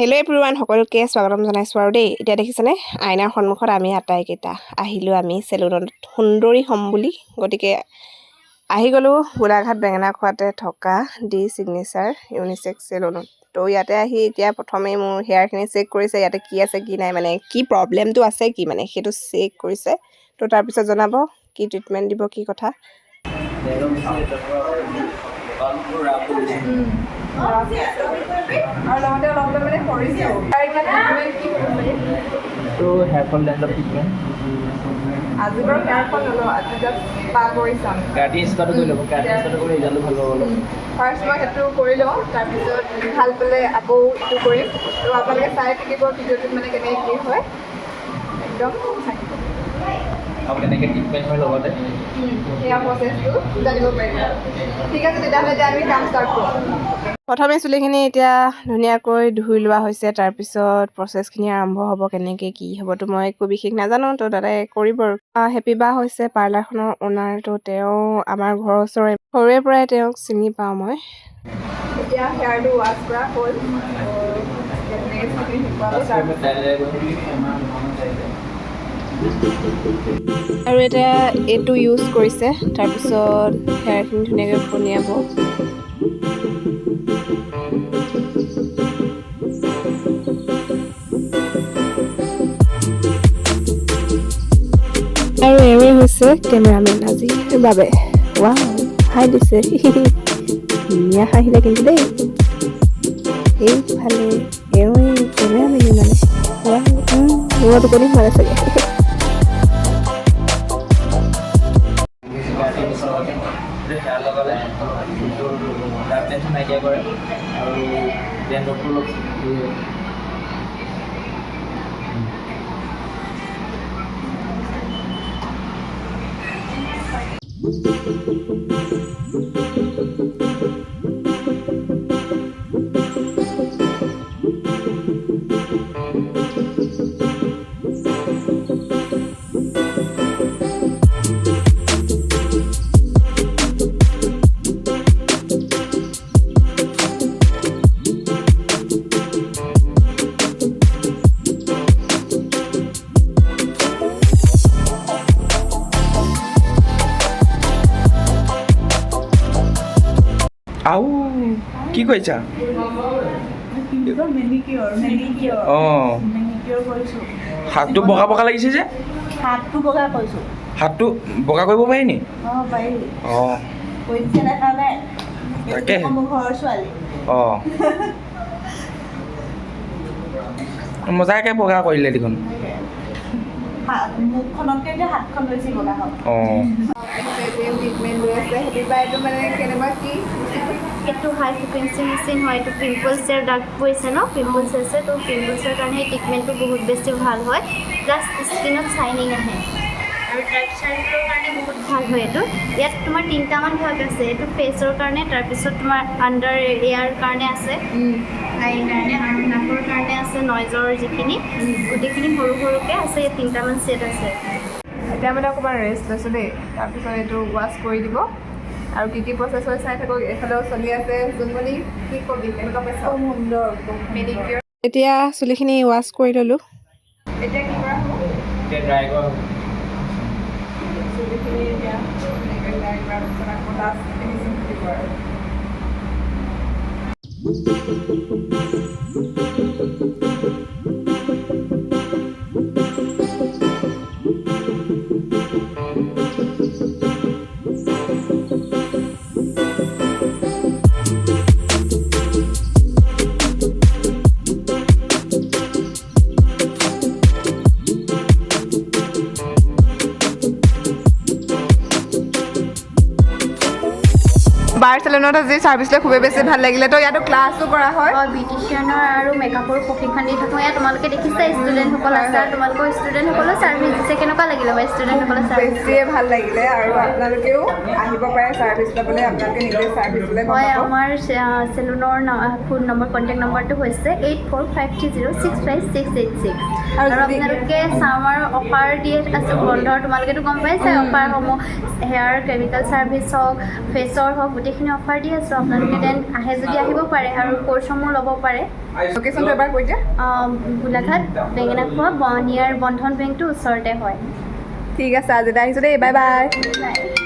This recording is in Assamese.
হেল্ল' এভৰিৱান, সকলোকে স্বাগতম জনাইছোঁ আৰু দেই। এতিয়া দেখিছেনে আইনাৰ সন্মুখত আমি আটাইকেইটা আহিলোঁ আমি চেলুনত সুন্দৰী হ'ম বুলি। গতিকে আহি গ'লোঁ গোলাঘাট বেঙেনাখোৱাতে থকা দি ছিগনেচাৰ ইউনিচেক্স চেলুনত। তো ইয়াতে আহি এতিয়া প্ৰথমেই মোৰ হেয়াৰখিনি চেক কৰিছে, ইয়াতে কি আছে কি নাই, মানে কি প্ৰব্লেমটো আছে কি মানে সেইটো চেক কৰিছে। তো তাৰপিছত জনাব কি ট্ৰিটমেণ্ট দিব কি কথা। আৰু লগতে অলপ মানে কৰিছোঁ তো হেয়াৰ ফল ডেভেলপ ট্ৰিটমেণ্ট আজি বাৰু হেয়াৰ ফল নলওঁ, আজি জাষ্ট স্পা কৰি চাম। কাটিং স্কাটো কৰি ল'ব, কাটিং স্কাটো কৰি ৰিজাল্টটো ভাল পাব। ফাৰ্ষ্ট মই সেইটো কৰি লওঁ, তাৰপিছত ভাল পালে আকৌ ইটো কৰিম। তো আপোনালোকে চাই থাকিব ভিডিঅ'টোত মানে কেনেকৈ কি হয়, একদম আৰু কেনেকৈ ট্ৰিটমেণ্ট হয় লগতে সেয়া প্ৰচেছটো জানিব পাৰিম। ঠিক আছে, তেতিয়াহ'লে এতিয়া আমি কাম ষ্টাৰ্ট কৰোঁ। প্ৰথমে চুলিখিনি এতিয়া ধুনীয়াকৈ ধুই লোৱা হৈছে, তাৰপিছত প্ৰচেছখিনি আৰম্ভ হ'ব। কেনেকৈ কি হ'বতো মই একো বিশেষ নাজানো, তো দাদাই কৰিব আৰু। হেপী বা হৈছে পাৰ্লাৰখনৰ অ'নাৰ, তো তেওঁ আমাৰ ঘৰৰ ওচৰৰে, সৰুৰে পৰাই তেওঁক চিনি পাওঁ মই। এতিয়া হেয়াৰটো ৱাছ কৰা হ'ল আৰু এতিয়া এইটো ইউজ কৰিছে, তাৰপিছত হেয়াৰখিনি ধুনীয়াকৈ পনিয়াব। আৰু এওঁৱে হৈছে কেমেৰামেন আজিৰ বাবে। ৱাও, হাই দিছে ধুনীয়া হাঁহিলে কিন্তু দেই। এইফালে এওঁৱে কেমেৰামেনে মানে মোৰ টোপনি সোমালে চাগে। হেয়াৰ লগালে ডাৰ্কনেছটো নাইকিয়া কৰে আৰু ডেণ্ড্ৰফটো অলপ আও কি কৈছা? অঁ, হাতটো বগা বগা লাগিছে যে? হাতটো বগা কৰিছোঁ। হাতটো বগা কৰিব পাৰি নি? অঁ, পাৰি। অঁ, কৰিছে দেখালে তাকে মোৰ ঘৰৰ ছোৱালী। অঁ, মজাকৈ বগা কৰিলে দেখোন। মুখখনতকৈ এতিয়া হাতখন বেছি বগা হ'ল। অঁ, ট্ৰিটমেণ্ট লৈ আছে সেইটো পাইটো মানে কেনেকুৱা কি এইটো হাই ফ্ৰিকুৱেঞ্চি মেচিন হয়। এইটো পিম্পলছৰ দাগ পৰিছে ন, পিম্পলছ আছে, তো পিম্পলছৰ কাৰণে এই ট্ৰিটমেণ্টটো বহুত বেছি ভাল হয়। প্লাছ স্কিনত শ্বাইনিং আহে আৰু ডাৰ্ক চাৰ্কেলৰ কাৰণে বহুত ভাল হয় এইটো। ইয়াত তোমাৰ 3টামান ভাগ আছে। এইটো ফেচৰ কাৰণে, তাৰপিছত তোমাৰ আণ্ডাৰ এয়াৰ কাৰণে আছে, আইৰ কাৰণে, আৰু নাকৰ কাৰণে আছে, নইজৰ যিখিনি গোটেইখিনি সৰু সৰুকৈ আছে। ইয়াত 3টামান ছেট আছে। এতিয়া মানে অকণমান ৰেষ্ট লৈছোঁ দেই, তাৰপিছত এইটো ৱাছ কৰি দিব আৰু কি কি প্ৰচেছ হয় চাই থাকক। এইফালেও চলি আছে। জোনমণি কি ক'বি, কেনেকুৱা পাইছ? সুন্দৰ। মেনিকিউৰ। এতিয়া চুলিখিনি ৱাছ কৰি ল'লোঁ। এতিয়া কি কৰা হ'ব? এতিয়া ড্ৰাই কৰা হ'ব। চুলিখিনি এতিয়া ড্ৰাই কৰাৰ পিছত আকৌ লাষ্ট ফিনিচিং দিব আৰু। বাৰ চেলুনত আজি ছাৰ্ভিচ লৈ খুবেই বেছি ভাল লাগিলে। তো ইয়াতো ক্লাছো কৰা হয়। হয়, বিউটিচিয়ানৰ আৰু মেকআপৰ প্ৰশিক্ষণ দি থাকোঁ। ইয়াত তোমালোকে দেখিছা ষ্টুডেণ্টসকল আছে, আৰু তোমালোকৰ ষ্টুডেণ্টসকলেও ছাৰ্ভিচ দিছে। কেনেকুৱা লাগিলে বাৰু ষ্টুডেণ্টসকলে ছাৰ্ভিচ? বেছিয়ে ভাল লাগিলে আৰু আপোনালোকেও আহিব পাৰে ছাৰ্ভিচ ল'বলৈ। আপোনালোকে নিজে ছাৰ্ভিচ ল'লে গম হয়, পাব। আমাৰ চেলুনৰ ফোন নম্বৰ, কণ্টেক্ট নম্বৰটো হৈছে 8453065686। আৰু আপোনালোকে চামাৰ অফাৰ দি আছে বন্ধৰ। তোমালোকেতো গম পাইছা অফাৰসমূহ, হেয়াৰ কেমিকেল ছাৰ্ভিচ হওক, ফেচৰ হওক, গোটেইখিনি এইখিনি অফাৰ দি আছোঁ আপোনালোকে দেন আহে যদি আহিব পাৰে আৰু কৰ্চসমূহ ল'ব পাৰে লোকেশ্যনটো এবাৰ কৈ দিয়া। গোলাঘাট বেঙেনাখোৱা নিয়াৰ বন্ধন বেংকটো ওচৰতে হয় ঠিক আছে আজিলৈ আহিছোঁ দেই, বাই বাই। বাই